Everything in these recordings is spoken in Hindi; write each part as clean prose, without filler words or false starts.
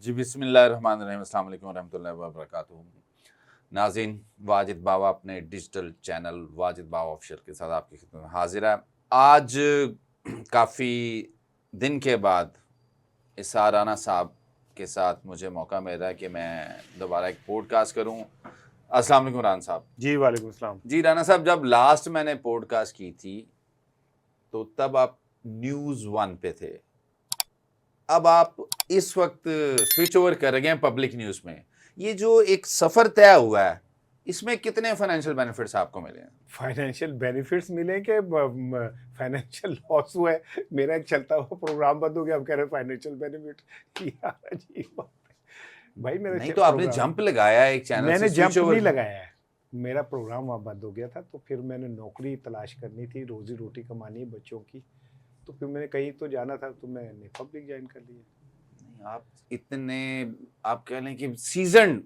जी बिस्मिल्लाहिर्रहमानिर्रहीम, अस्सलाम वालेकुम रहमतुल्लाहि व बरकातुहू। नाज़रीन, वाजिद बाबा अपने डिजिटल चैनल वाजिद बाबा ऑफिशियल के साथ आपकी खिदमत में हाजिर है। आज काफ़ी दिन के बाद इसार राना साहब के साथ मुझे मौका मिल रहा है कि मैं दोबारा एक पॉडकास्ट करूं। अस्सलाम वालेकुम राना साहब। जी वालेकुम सलाम। जी राना साहब, जब लास्ट मैंने पॉडकास्ट की थी तो तब आप न्यूज़ वन पे थे। अब आप इस वक्त स्विच ओवर कर गए हैं पब्लिक न्यूज़ में। ये जो एक सफ़र तय हुआ है, इसमें कितने फाइनेंशियल बेनिफिट्स आपको मिले हैं? फाइनेंशियल बेनिफिट्स मिले कि फाइनेंशियल लॉस हुआ है? मेरा एक चलता हुआ प्रोग्राम बंद हो गया, अब कह रहे फाइनेंशियल बेनिफिट। यार अजीब बात है भाई। मेरा नहीं तो आपने जंप लगाया एक चैनल मैंने से, जंप स्विच ओवर नहीं लगाया है। मेरा प्रोग्राम वहाँ बंद हो गया था, तो फिर मैंने नौकरी तलाश करनी थी, रोजी रोटी कमानी है बच्चों की, तो फिर मैंने कहीं तो जाना था, तो मैंने पब्लिक ज्वाइन कर लिया। आप इतने, आप कह लें कि सीजन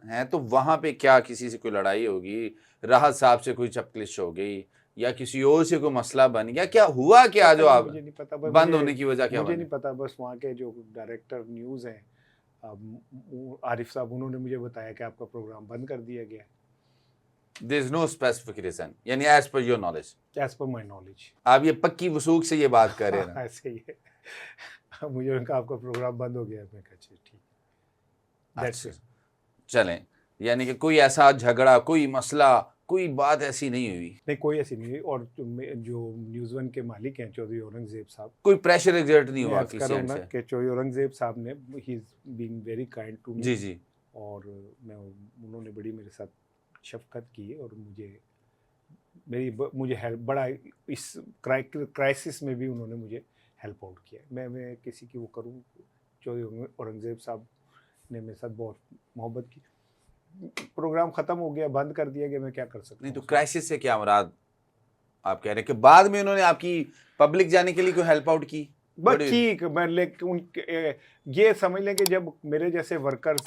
हैं, तो वहां पे क्या किसी से कोई लड़ाई होगी, राहत साहब से कोई चपकलिश हो गई या किसी और से कोई मसला बन गया, क्या हुआ क्या जो आप मुझे नहीं पता, बंद होने की वजह क्या मुझे बनी? नहीं पता। बस वहाँ के जो डायरेक्टर न्यूज़ हैं, आरिफ साहब, उन्होंने मुझे बताया कि आपका प्रोग्राम बंद कर दिया गया। There is no specific reason, यानी as per your knowledge, as per my knowledge. आप ये पक्की वसूख से ये बात कर रहे हैं ना? ऐसे ही है। मुझे उनका आपका प्रोग्राम बंद हो गया, मैं कहा ठीक। अच्छा, चलें, यानी कि कोई ऐसा झगड़ा, कोई मसला, कोई बात ऐसी नहीं हुई? नहीं, कोई ऐसी नहीं हुई। और जो न्यूज़ वन के मालिक हैं चौधरी औरंगजेब साहब, कोई प्रेशर एक्सर्ट नहीं हुआ मैं किसी एंड से? कि चौधरी औरंगजेब साहब ने, he is being very kind to me. जी जी। और मैं, उन्होंने बड़ी मेरे साथ शफकत की और मुझे हेल्प, बड़ा इस क्राइसिस में भी उन्होंने मुझे हेल्प आउट किया। मैं किसी की वो करूँ, चौधरी औरंगजेब साहब ने मेरे साथ बहुत मोहब्बत की। प्रोग्राम ख़त्म हो गया, बंद कर दिया गया, मैं क्या कर सकता हूँ? नहीं तो क्राइसिस से क्या मुराद? आप कह रहे हैं कि बाद में उन्होंने आपकी पब्लिक जाने के लिए कोई हेल्प आउट की? बस ठीक, मैं लेकिन ये समझ लें कि जब मेरे जैसे वर्कर्स,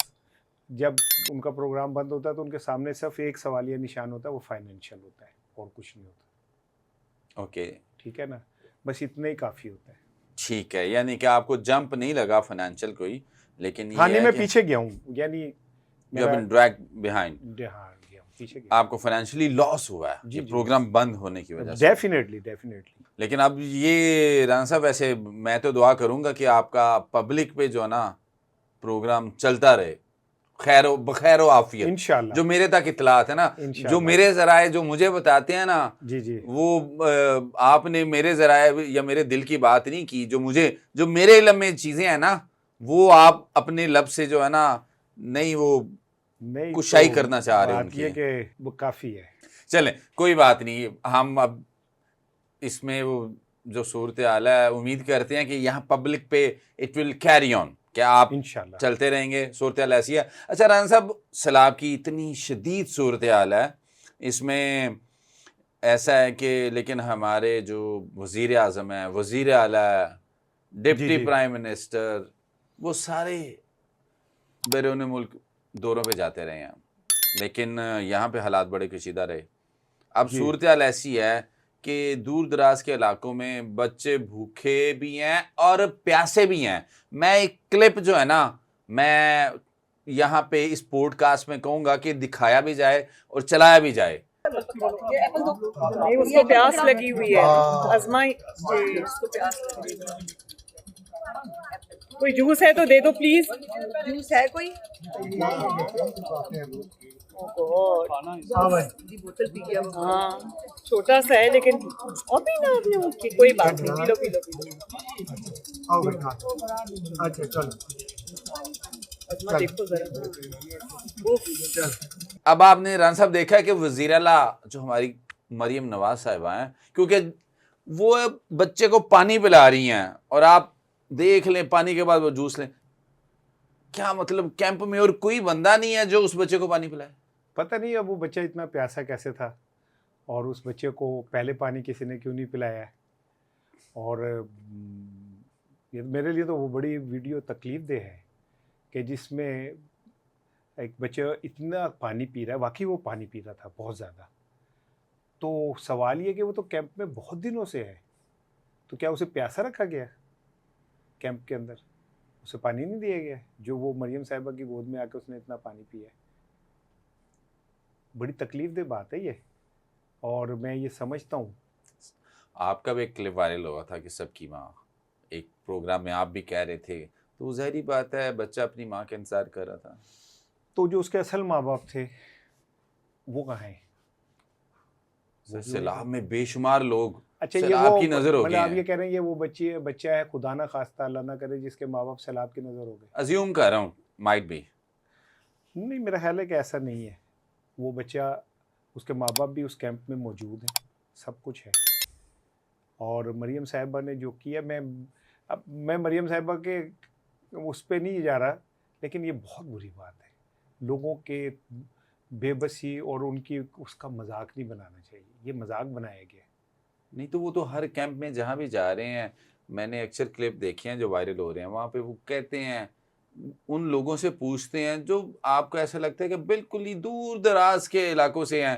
जब उनका प्रोग्राम बंद होता है तो उनके सामने सिर्फ एक सवालिया निशान होता है, वो फाइनेंशियल होता है और कुछ नहीं होता। ओके, ठीक है ना, बस इतना ही काफ़ी होता है। ठीक है, यानी कि आपको जंप नहीं लगा फाइनेंशियल कोई, लेकिन हाँ, ये नहीं, है मैं कि पीछे गया हूँ, यानी you have been dragged behind, हाँ, गया हूँ, पीछे गया। आपको फाइनेंशियली लॉस हुआ है ये प्रोग्राम बंद होने की वजह से। डेफिनेटली। लेकिन अब ये राना साहब, वैसे मैं तो दुआ करूंगा कि आपका पब्लिक पे जो है ना प्रोग्राम चलता रहे, खैर आफियत, इंशाल्लाह। जो मेरे तक इतलात है ना, जो मेरे जराए जो मुझे बताते हैं ना, जी वो आपने मेरे जराए या मेरे दिल की बात नहीं की, जो मेरे इल्म में चीजें हैं ना, वो आप अपने लब से जो है ना, नहीं कुशाई करना चाह रहे हैं उनकी, ये कि वो काफ़ी है। चलें, कोई बात नहीं। हम अब इसमें वो जो सूरत हाल है, उम्मीद करते हैं कि यहाँ पब्लिक पे इट विल कैरी ऑन, क्या आप इंशाल्लाह चलते रहेंगे? सूरत हाल ऐसी है। अच्छा राना साहब, सैलाब की इतनी शदीद सूरत हाल है, इसमें ऐसा है कि लेकिन हमारे जो वज़ीर आज़म है, वज़ीर आला, डिप्टी प्राइम मिनिस्टर, वो सारे बैरून मुल्क दौरों पे जाते रहे हैं, लेकिन यहाँ पे हालात बड़े कशीदा रहे। अब सूरत हाल ऐसी है कि दूर दराज के इलाकों में बच्चे भूखे भी हैं और प्यासे भी हैं। मैं एक क्लिप जो है ना, मैं यहाँ पे इस पॉडकास्ट में कहूँगा कि दिखाया भी जाए और चलाया भी जाए। नहीं, उसको प्यास लगी हुई है, आजमाई जी, उसको प्यास लगी हुई है। कोई जूस है तो दे दो प्लीज। जूस है कोई? बोतल पी गया। हाँ, छोटा सा है लेकिन और भी ना आपने मुझे, कोई बात नहीं, पी लो। अच्छा चलो, देखो जरा। अब आपने राना साहब देखा है कि वज़ीर आला जो हमारी मरियम नवाज साहिबा हैं, क्योंकि वो बच्चे को पानी पिला रही हैं और आप देख लें पानी के बाद वो जूस लें, क्या मतलब कैंप में और कोई बंदा नहीं है जो उस बच्चे को पानी पिलाए? पता नहीं अब वो बच्चा इतना प्यासा कैसे था, और उस बच्चे को पहले पानी किसी ने क्यों नहीं पिलाया। और मेरे लिए तो वो बड़ी वीडियो तकलीफ दे है कि जिसमें एक बच्चा इतना पानी पी रहा है, वाकई वो पानी पी रहा था बहुत ज़्यादा। तो सवाल ये कि वो तो कैंप में बहुत दिनों से है, तो क्या उसे प्यासा रखा गया कैंप के अंदर? उसे पानी नहीं दिया गया जो वो मरियम साहिबा की गोद में आके उसने इतना पानी पिया है। बड़ी तकलीफ दे बात है ये, और मैं ये समझता हूँ। आपका भी एक क्लिप वायरल हुआ था कि सबकी माँ, एक प्रोग्राम में आप भी कह रहे थे, तो ज़ाहिरी बात है बच्चा अपनी माँ का इंतजार कर रहा था। तो जो उसके असल माँ बाप थे वो कहाँ हैं? सैलाब में बेशुमार लोग अच्छा, ये सैलाब वो की नजर हो मतलब गए आप ये हैं। कह रहे हैं ये वो बच्चा है, खुदा ना खास्ता अल्लाह ना करे, जिसके माँ बाप सैलाब की नजर हो गए? अज्यूम कर रहा हूँ, माइट बी। नहीं, मेरा ख्याल है कि ऐसा नहीं है। वो बच्चा, उसके माँ बाप भी उस कैंप में मौजूद हैं, सब कुछ है। और मरियम साहिबा ने जो किया, मैं मरियम साहिबा के उस पर नहीं जा रहा, लेकिन ये बहुत बुरी बात है। लोगों के बेबसी और उनकी उसका मजाक नहीं बनाना चाहिए, ये मजाक बनाया गया। नहीं तो वो तो हर कैंप में जहाँ भी जा रहे हैं, मैंने अक्सर क्लिप देखे हैं जो वायरल हो रहे हैं, वहाँ पे वो कहते हैं, उन लोगों से पूछते हैं जो आपको ऐसा लगता है कि बिल्कुल ही दूर दराज के इलाकों से हैं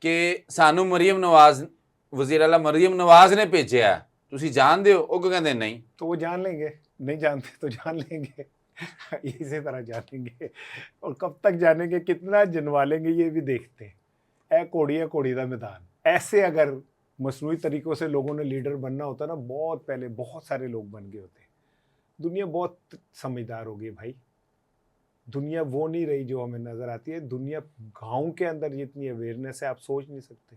कि सानू मरियम नवाज, वज़ीर आला मरियम नवाज ने भेजा है, तुसी जानते हो? वो कहते नहीं। तो वो जान लेंगे, नहीं जानते तो जान लेंगे इसी तरह जानेंगे, और कब तक जानेंगे, कितना जनवा लेंगे, ये भी देखते हैं। कोड़ी दा मैदान। ऐसे अगर मसनूई तरीक़ों से लोगों ने लीडर बनना होता ना, बहुत पहले बहुत सारे लोग बन गए होते। दुनिया बहुत समझदार हो गई भाई। दुनिया वो नहीं रही जो हमें नज़र आती है। दुनिया गाँव के अंदर जितनी अवेयरनेस है, आप सोच नहीं सकते।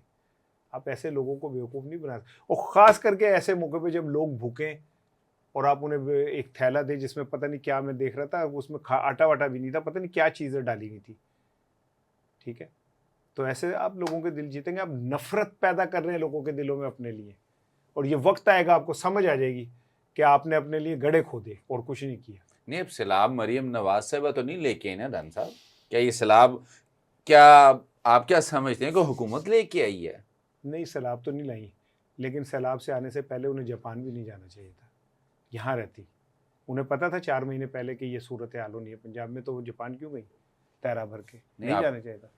आप ऐसे लोगों को बेवकूफ़ नहीं बना सकते, और ख़ास करके ऐसे मौके पे जब लोग भूखें और आप उन्हें एक थैला दे जिसमें पता नहीं क्या, मैं देख रहा था उसमें आटा वाटा भी नहीं था, पता नहीं क्या चीज़ें डाली गई थी। ठीक है, तो ऐसे आप लोगों के दिल जीतेंगे। आप नफ़रत पैदा कर रहे हैं लोगों के दिलों में अपने लिए, और ये वक्त आएगा आपको समझ आ जाएगी कि आपने अपने लिए गड्ढे खोदे और कुछ नहीं किया। नहीं, अब सैलाब मरियम नवाज साहबा तो नहीं लेके आई ना रन साहब? क्या ये सैलाब, क्या आप क्या समझते हैं कि हुकूमत लेके आई है? नहीं, सैलाब तो नहीं लाई, लेकिन सैलाब से आने से पहले उन्हें जापान भी नहीं जाना चाहिए था। यहाँ रहती, उन्हें पता था 4 महीने पहले कि ये सूरत हाल होनी है पंजाब में, तो वो जापान क्यों गई तैरा भर के? नहीं जाना चाहिए था।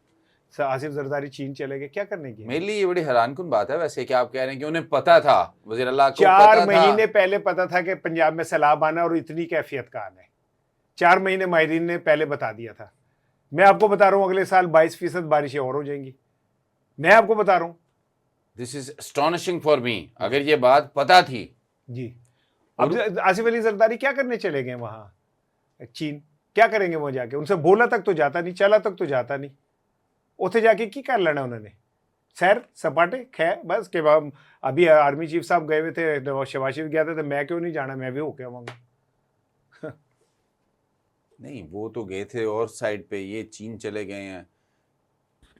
आसिफ जरदारी चीन चले गए, क्या करने की? मेरे लिए ये बड़ी हैरानकुन बात है वैसे कि आप कह रहे हैं कि उन्हें पता था, वज़ीर अल्लाह को 4 महीने पहले पता था कि पंजाब में सैलाब आना और इतनी कैफियत का आना है। 4 महीने माहिरीन ने पहले बता दिया था। मैं आपको बता रहा हूँ अगले साल 22% बारिशें और हो जाएंगी, मैं आपको बता रहा हूँ। This is astonishing for me. अगर ये बात पता थी जी। अब आसिफ अली जरदारी क्या करने चले गए वहां चीन? क्या करेंगे वहां जाके? उनसे बोला तक तो जाता नहीं, चला तक तो जाता नहीं। उथे जाके की कर लेना उन्होंने? सैर सपाटे खैर बस के बाद। अभी आर्मी चीफ साहब गए हुए थे, शहबाज शरीफ गया था, तो मैं क्यों नहीं जाना? मैं भी होके आऊंगा। नहीं, वो तो गए थे और साइड पे, ये चीन चले गए हैं।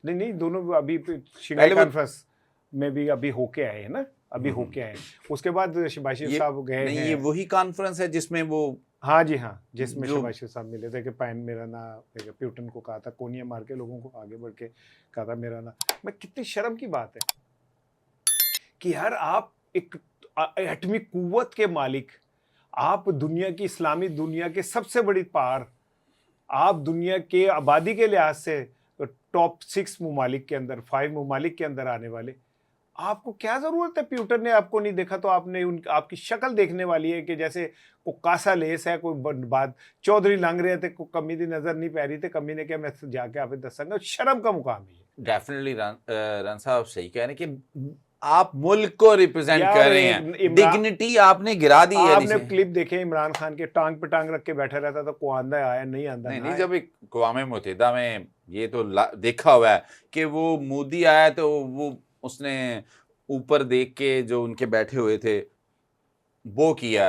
नहीं, दोनों अभी शिंघाई कॉन्फ्रेंस में भी अभी होके आए हैं ना, अभी होके आए। उसके बाद शहबाज शरीफ साहब गए नहीं, हैं। ये वही कॉन्फ्रेंस है जिसमें वो, हाँ जी हाँ, जिसमें जो शहबाज शरीफ साहब मिले थे कि पैन मेरा ना, प्यूटन को कहा था, कोनिया मार के लोगों को आगे बढ़ के कहा था मेरा ना। मैं, कितनी शर्म की बात है कि यार आप एक एटमी कुव्वत के मालिक, आप दुनिया की, इस्लामी दुनिया के सबसे बड़ी पार, आप दुनिया के आबादी के लिहाज से टॉप 6 ममालिक के अंदर, 5 ममालिक के अंदर आने वाले, आपको क्या जरूरत है? प्यूटन ने आपको नहीं देखा तो आपने आपकी शक्ल देखने वाली है कि जैसे कोई कासा लेस है, कोई बात चौधरी लंघ रहे थे, कोई कमी दी नजर नहीं पै रही थी, कमी ने क्या, मैं जाके आप दसांगा। शर्म का मुकाम है। डेफिनेटली रन साहब सही कह रहे हैं कि आप मुल्क को रिप्रेजेंट कर रहे हैं, डिग्निटी आपने गिरा दी है। आपने क्लिप देखे इमरान खान के, टांग पे टांग रख के बैठा रहता था, को आंदा आया नहीं आंदा नहीं, जब एक अक़वाम मुत्तहिदा में ये तो देखा हुआ है कि वो मोदी आया तो वो उसने ऊपर देख के जो उनके बैठे हुए थे वो किया।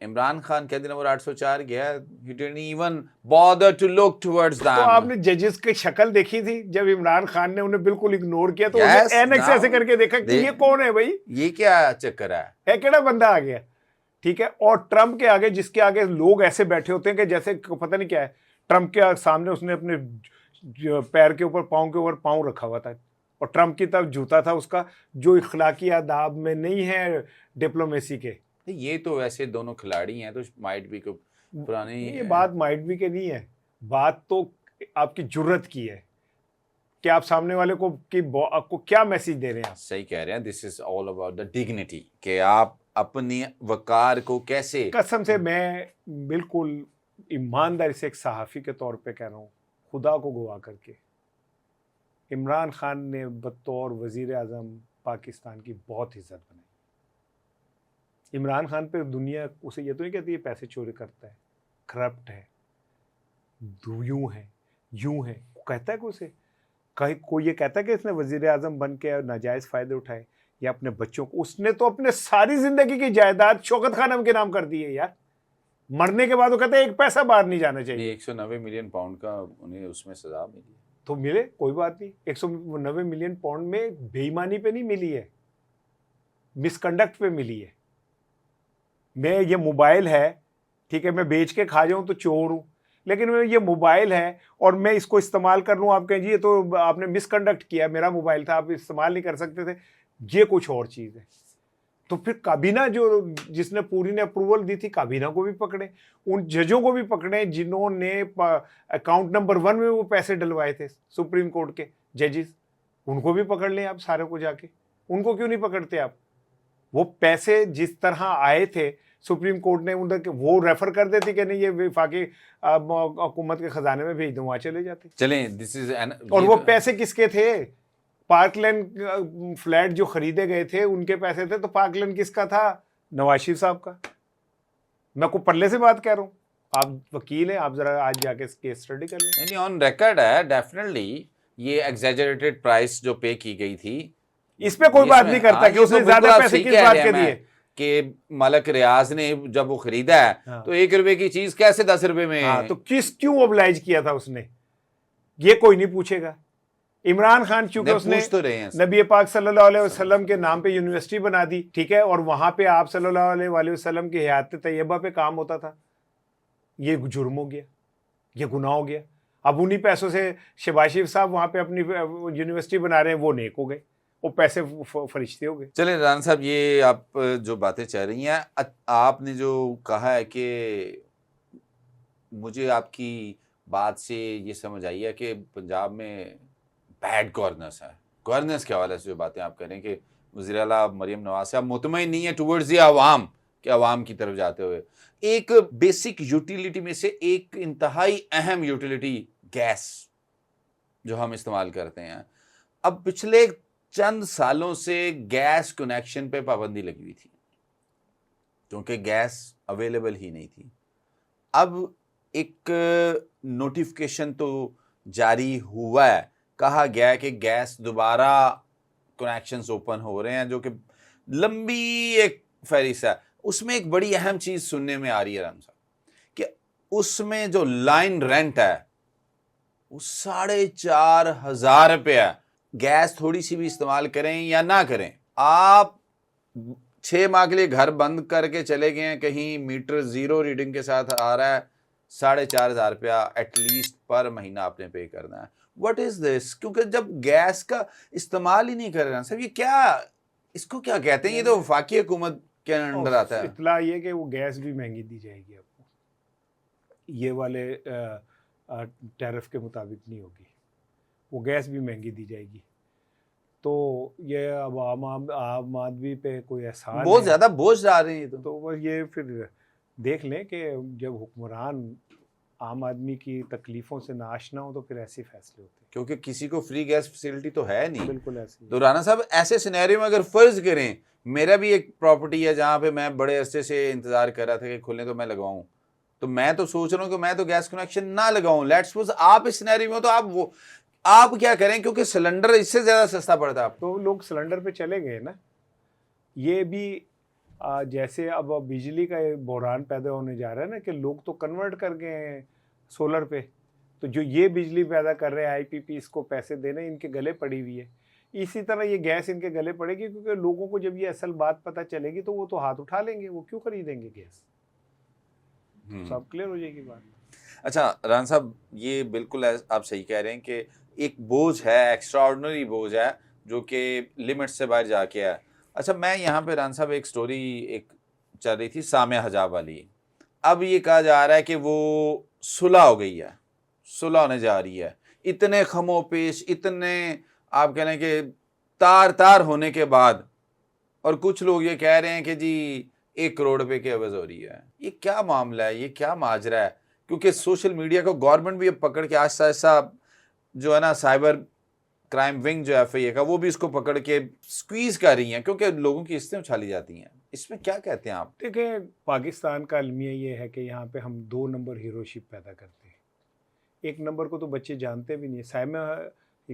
इमरान खान के दिन नंबर 804 गया, he didn't even bother to look towards them। तो आपने जजेस की शक्ल देखी थी जब इमरान खान ने उन्हें बिल्कुल इग्नोर किया, तो yes, एनेक्स ऐसे करके देखा कि ये कौन है भाई, ये क्या चक्कर है केड़ा बंदा आ गया? ठीक है, और ट्रंप के आगे, जिसके आगे लोग ऐसे बैठे होते हैं कि जैसे पता नहीं क्या है, ट्रंप के सामने उसने अपने पैर के ऊपर, पाँव के ऊपर पाँव रखा हुआ था, और ट्रंप की तरफ जूता था उसका, जो इखलाकी आदाब में नहीं है डिप्लोमेसी के। ये तो वैसे दोनों खिलाड़ी हैं, तो माइट भी को पुरानी, ये बात माइट भी के नहीं है, बात तो आपकी जुर्रत की है कि आप सामने वाले को आपको क्या मैसेज दे रहे हैं। सही कह रहे हैं, this is all about the dignity, कि आप अपनी वकार को कैसे? कसम से मैं बिल्कुल ईमानदारी से एक सहाफ़ी के तौर पे कह रहा हूँ, खुदा को गवाह करके, इमरान खान ने बतौर वज़ीर आज़म पाकिस्तान की बहुत इज्जत बनाई। इमरान खान पे दुनिया उसे ये तो नहीं कहती है पैसे चोरी करता है, करप्ट है, यूं है कहता है कि उसे कहीं कोई ये कहता है कि इसने वज़ीर आज़म बन के नाजायज़ फ़ायदे उठाए या अपने बच्चों को? उसने तो अपने सारी ज़िंदगी की जायदाद शौकत खानम के नाम कर दी है यार। मरने के बाद वो कहते हैं एक पैसा बाहर नहीं जाना चाहिए। 190 मिलियन पाउंड का उन्हें उसमें सजा मिली। तो मिले, कोई बात नहीं, 190 मिलियन पाउंड में बेईमानी पे नहीं मिली है, मिसकंडक्ट पे मिली है। मैं ये मोबाइल है, ठीक है, मैं बेच के खा जाऊं तो चोर हूं, लेकिन ये मोबाइल है और मैं इसको इस्तेमाल कर लूं, आप कहें जी ये तो आपने मिसकंडक्ट किया, मेरा मोबाइल था, आप इस्तेमाल नहीं कर सकते थे, ये कुछ और चीज़ है। तो फिर काबीना जो जिसने पूरी ने अप्रूवल दी थी, काबीना को भी पकड़े, उन जजों को भी पकड़े जिन्होंने अकाउंट नंबर 1 में वो पैसे डलवाए थे, सुप्रीम कोर्ट के जजेस, उनको भी पकड़ लें आप सारे को जाके। उनको क्यों नहीं पकड़ते आप? वो पैसे जिस तरह आए थे सुप्रीम कोर्ट ने उनके वो रेफर कर देती कि नहीं ये वफाकी हुकूमत के खजाने में भेज दो, वहाँ चले जाते। चलें, दिस इज और वो पैसे किसके थे? पार्कलैंड फ्लैट जो खरीदे गए थे उनके पैसे थे, तो पार्कलैंड किसका था? नवाज शरीफ साहब का। मैं को पल्ले से बात कह रहा हूँ, आप वकील हैं, आप जरा आज जाके केस स्टडी कर लें। नहीं, ऑन रिकॉर्ड है डेफिनेटली ये एग्जैजरेटेड प्राइस जो पे की गई थी, इस पे कोई बात नहीं करता कि उसने ज्यादा पैसे किस बात के दिए। कि मलक रियाज ने जब वो खरीदा है तो 1 रुपए की चीज कैसे 10 रुपए में? तो क्यों ओबलाइज किया था उसने, ये कोई नहीं पूछेगा। इमरान खान चूंकि उसने तो नबी पाक सल्लल्लाहु अलैहि वसल्लम के नाम पे यूनिवर्सिटी बना दी, ठीक है, और वहां पे आप सल्लल्लाहु अलैहि वसल्लम की हयात तैयबा पे काम होता था, ये जुर्म हो गया, ये गुनाह हो गया। अब उन्हीं पैसों से शहबाज शरीफ साहब वहां पे अपनी यूनिवर्सिटी बना रहे हैं, वो नेक हो गए, वो पैसे फरिश्ते हो गए। चले राना साहब, ये आप जो बातें चल रही हैं, आपने जो कहा है कि मुझे आपकी बात से ये समझ आई है कि पंजाब में बैड गवर्नेंस है। गवर्नेंस के हवाले से जो बातें आप कह रहे हैं कि वज़ीर आला मरियम नवाज साहब मुतमईन नहीं है टुवर्ड्स द अवाम, कि अवाम की तरफ जाते हुए। एक बेसिक यूटिलिटी में से एक इंतहाई अहम यूटिलिटी गैस जो हम इस्तेमाल करते हैं, अब पिछले चंद सालों से गैस कनेक्शन पे पाबंदी लगी हुई थी क्योंकि गैस अवेलेबल ही नहीं थी। अब एक नोटिफिकेशन तो जारी हुआ है, कहा गया है कि गैस दोबारा कनेक्शंस ओपन हो रहे हैं, जो कि लंबी एक फहरिस्त है। उसमें एक बड़ी अहम चीज़ सुनने में आ रही है राम साहब कि उसमें जो लाइन रेंट है वो 4,500 रुपये है। गैस थोड़ी सी भी इस्तेमाल करें या ना करें, आप 6 माह के लिए घर बंद करके चले गए हैं, कहीं मीटर 0 रीडिंग के साथ आ रहा है, 4,500 रुपया एटलीस्ट पर महीना आपने पे करना है। What is this? क्योंकि जब गैस का इस्तेमाल ही नहीं कर रहे हैं सर, ये क्या, इसको क्या कहते हैं? ये तो वफाकी हुकूमत के अंडर आता है। इतला ये कि वो गैस भी महंगी दी जाएगी आपको, ये वाले टैरिफ के मुताबिक नहीं होगी, वो गैस भी महंगी दी जाएगी। तो ये अब आम आदमी पे कोई एहसान बहुत ज़्यादा बोझ आ रहे हैं। तो वो ये फिर देख लें कि जब हुक्मरान आम आदमी की तकलीफ़ों से नाआशना हो तो फिर ऐसे फैसले होते हैं, क्योंकि किसी को फ्री गैस फैसिलिटी तो है नहीं। बिल्कुल ऐसे। तो राना साहब, ऐसे सिनेरियो में अगर फ़र्ज़ करें मेरा भी एक प्रॉपर्टी है जहाँ पे मैं बड़े अरसे से इंतज़ार कर रहा था कि खुलने तो मैं लगवाऊँ, तो मैं तो सोच रहा हूँ कि मैं तो गैस कनेक्शन ना लगाऊँ। लेट्स सपोज आप इस सिनेरियो में हो, तो आप क्या करें? क्योंकि सिलेंडर इससे ज़्यादा सस्ता पड़ता है आपको। तो लोग सिलेंडर पे चले गए ना। ये भी जैसे अब बिजली का एक बहरान पैदा होने जा रहा है ना कि लोग तो कन्वर्ट कर गए हैं सोलर पे, तो जो ये बिजली पैदा कर रहे हैं आईपीपी, इसको पैसे देने इनके गले पड़ी हुई है। इसी तरह ये गैस इनके गले पड़ेगी, क्योंकि लोगों को जब ये असल बात पता चलेगी तो वो तो हाथ उठा लेंगे, वो क्यों खरीदेंगे गैस। सब क्लियर हो जाएगी बात। अच्छा राना साहब, ये बिल्कुल आप सही कह रहे हैं कि एक बोझ है, एक्स्ट्राऑर्डिनरी बोझ है, जो कि लिमिट से बाहर जाके है। अच्छा, मैं यहाँ पे राना साहब एक स्टोरी एक चल रही थी सामिया हजाब वाली। अब ये कहा जा रहा है कि वो सुलह हो गई है, सुलह होने जा रही है। इतने खमोपेश, इतने आप कह लें कि तार तार होने के बाद और कुछ लोग ये कह रहे हैं कि जी 1 करोड़ रुपए की एवज हो रही है। ये क्या मामला है, ये क्या माजरा है? क्योंकि सोशल मीडिया को गवर्नमेंट भी अब पकड़ के आहिस्ता आहिस्ता जो है ना, साइबर क्राइम विंग जो FIA का, वो भी इसको पकड़ के स्क्वीज कर रही हैं, क्योंकि लोगों की किस्तें उछाली जाती हैं। इसमें क्या कहते हैं आप? देखिए, पाकिस्तान का अलमिया ये है कि यहाँ पे हम 2 नंबर हीरोशिप पैदा करते हैं। 1 नंबर को तो बच्चे जानते भी नहीं। सामिया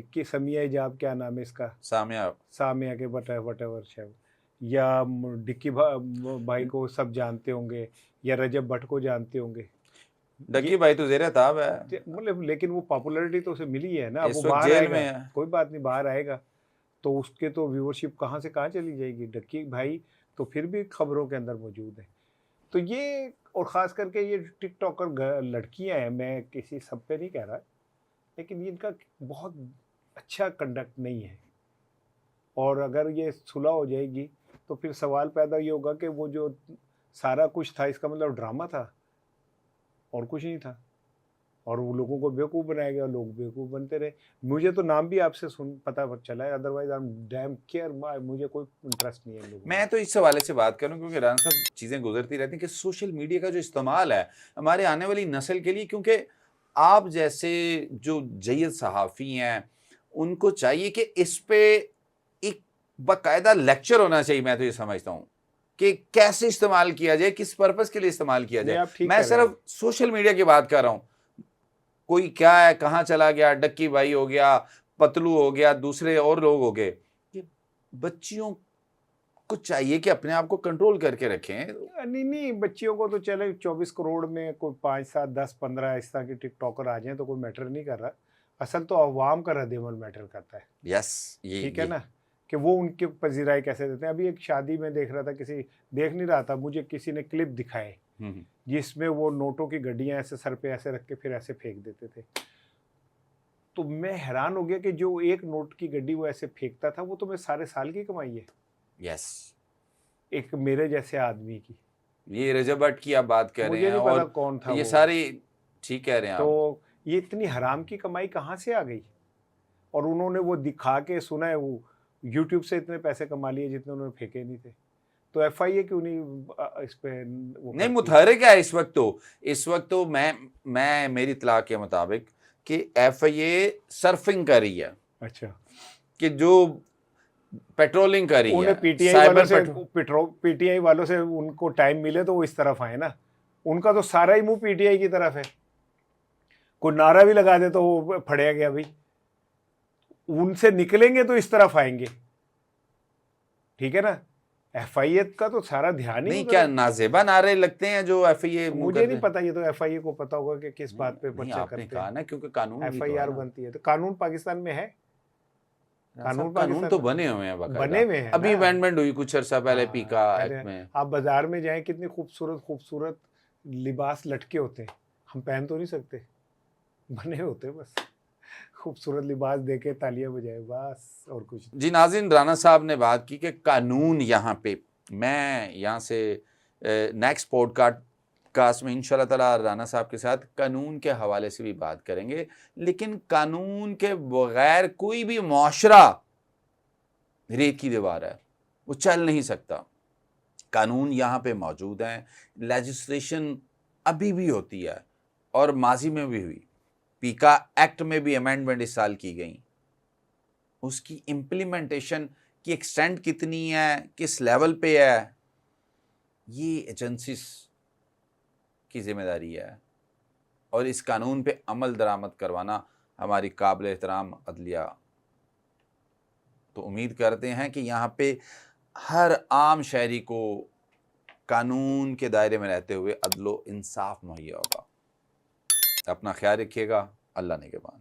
कि समिया हिजाब, क्या नाम है इसका, सामिया के वटेवर शायद, या डिक्की भाई को सब जानते होंगे, या रजब भट्ट को जानते होंगे। डक्की भाई तो ज़ेरे ताब है, मतलब लेकिन वो पॉपुलैरिटी तो उसे मिली है ना, वो वक्त बाहर जेल आएगा, में है। कोई बात नहीं, बाहर आएगा तो उसके तो व्यूअरशिप कहाँ से कहाँ चली जाएगी। डक्की भाई तो फिर भी खबरों के अंदर मौजूद है। तो ये, और ख़ास करके ये टिकटॉकर लड़कियां हैं, मैं किसी सब पे नहीं कह रहा, लेकिन इनका बहुत अच्छा कंडक्ट नहीं है। और अगर ये सुलह हो जाएगी तो फिर सवाल पैदा ये होगा कि वो जो सारा कुछ था, इसका मतलब ड्रामा था और कुछ नहीं था, और वो लोगों को बेवकूफ़ बनाया गया, लोग बेवकूफ़ बनते रहे। मुझे तो नाम भी आपसे पता चला है, otherwise I am damn care, मुझे कोई इंटरेस्ट नहीं है लोगों। मैं तो इस हवाले से बात करूं क्योंकि राना साहब चीज़ें गुजरती रहती हैं कि सोशल मीडिया का जो इस्तेमाल है हमारे आने वाली नस्ल के लिए, क्योंकि आप जैसे जो जय्यद सहाफ़ी हैं उनको चाहिए कि इस पे एक बाकायदा लेक्चर होना चाहिए। मैं तो ये समझता हूँ कि कैसे इस्तेमाल किया जाए, किस पर्पज़ के लिए इस्तेमाल किया जाए। मैं सिर्फ सोशल मीडिया की बात कर रहा हूँ। कोई क्या है, कहाँ चला गया, डक्की भाई हो गया, पतलू हो गया, दूसरे और लोग हो गए, ये बच्चियों को चाहिए कि अपने आप को कंट्रोल करके रखें। नहीं, बच्चियों को तो चले 24 करोड़ में कोई 5, 7, 10, 15 इस तरह के टिकटॉकर आ जाए तो कोई मैटर नहीं कर रहा। असल तो अवाम का रद्द-ए-अमल मैटर करता है। यस, ये ठीक है ना, कि वो उनके पजीराई कैसे देते हैं। अभी एक शादी में देख रहा था, देख नहीं रहा था, मुझे किसी ने क्लिप दिखाए जिसमें वो नोटों की गड्डियां ऐसे सर पे ऐसे रख के फिर ऐसे फेंक देते थे। तो मैं हैरान हो गया कि जो एक नोट की गड्डी वो ऐसे फेंकता था, वो तो मैं सारे साल की कमाई है। यस, एक मेरे जैसे आदमी की। ये रजब भट्ट की आप बात कर रहे हैं, मुझे नहीं पता और कौन था ये वो। सारी ठीक कह रहे हैं तो ये इतनी हराम की कमाई कहाँ से आ गई? और उन्होंने वो दिखा के, सुना है वो यूट्यूब से इतने पैसे कमा लिए जितने उन्होंने फेंके नहीं थे। तो FIA क्यों नहीं इस पे वो नहीं, मुतहरिक है इस वक्त तो मैं मेरी इत्तला के मुताबिक कि FIA सर्फिंग कर रही है। अच्छा, कि जो पेट्रोलिंग कर रही है, उन्हें PTI वालों से उनको टाइम मिले तो वो इस तरफ आए ना। उनका तो सारा ही मुंह PTI की तरफ है। कोई नारा भी लगा दे तो वो फड़ेगा गया भाई। उनसे निकलेंगे तो इस तरफ आएंगे, ठीक है ना। FIA का तो सारा ध्यान ही नहीं, क्या नाजेबा नारे लगते हैं जो FIA? मुझे नहीं पता, ये तो FIA को पता होगा कि किस बात पे पर्चा आपने करते कहा हैं ना, क्योंकि कानून FIR बनती है। तो कानून पाकिस्तान में है, कानून तो बने हुए हैं, बने हुए हैं। अभी अमेंडमेंट हुई कुछ अर्सा पहले पीका एक्ट में। आप बाजार में जाएं, कितने खूबसूरत लिबास लटके होते हैं, हम पहन तो नहीं सकते, बने होते बस। खूबसूरत लिबास देके तालियां बजाए बस, और कुछ। जी नाज़रीन, राना साहब ने बात की कि कानून यहाँ पे, मैं यहाँ से नेक्स्ट पॉडकास्ट में इंशाल्लाह ताला राना साहब के साथ कानून के हवाले से भी बात करेंगे। लेकिन कानून के बगैर कोई भी मुआशरा रेत की दीवार है, वो चल नहीं सकता। कानून यहाँ पे मौजूद हैं, लेजिस्लेशन अभी भी होती है और माजी में भी हुई। पीका एक्ट में भी अमेंडमेंट इस साल की गई। उसकी इम्प्लीमेंटेशन की एक्सटेंट कितनी है, किस लेवल पे है, ये एजेंसीज की जिम्मेदारी है। और इस कानून पे अमल दरामद करवाना हमारी काबिल एहतराम अदलिया। तो उम्मीद करते हैं कि यहाँ पे हर आम शहरी को कानून के दायरे में रहते हुए अदलो इंसाफ मुहैया होगा। अपना ख्याल रखिएगा। अल्लाह निगहबान।